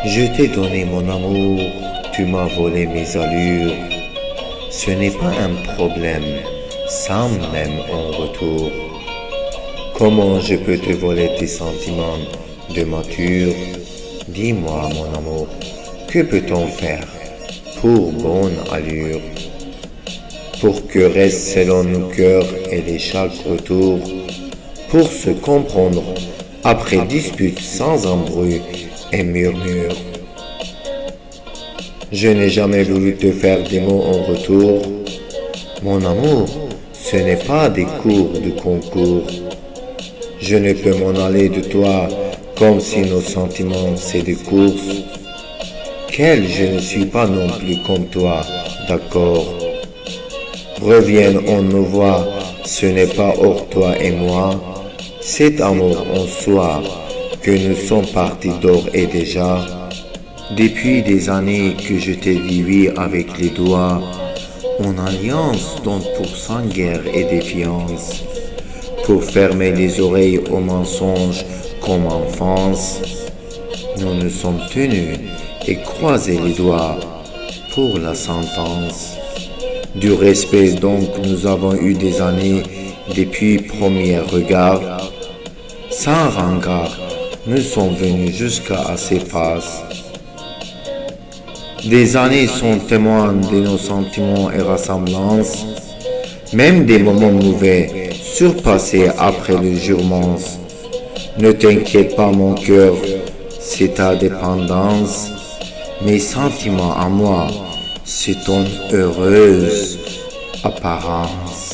Je t'ai donné mon amour, tu m'as volé mes allures. Ce n'est pas un problème, ça m'aime en retour. Comment je peux te voler tes sentiments de mature? Dis-moi mon amour, que peut-on faire pour bonne allure? Pour que reste selon nos cœurs et les chaque retour, pour se comprendre après dispute sans embrouille et murmure. Je n'ai jamais voulu te faire des mots en retour. Mon amour, ce n'est pas des cours de concours. Je ne peux m'en aller de toi comme si nos sentiments c'est des courses. Quel je ne suis pas non plus comme toi, d'accord. Revienne on nous voit, ce n'est pas hors toi et moi. Cet amour en soi que nous sommes partis d'or et déjà. Depuis des années que je t'ai dit oui avec les doigts, en alliance donc pour sans guerre et défiance, pour fermer les oreilles aux mensonges comme enfance. Nous nous sommes tenus et croisés les doigts pour la sentence. Du respect donc nous avons eu des années depuis premier regard. Sans regard, nous sommes venus jusqu'à ces phases. Des années sont témoins de nos sentiments et ressemblances, même des moments mauvais surpassés après le jurement. Ne t'inquiète pas mon cœur, c'est ta dépendance. Mes sentiments à moi, c'est ton heureuse apparence.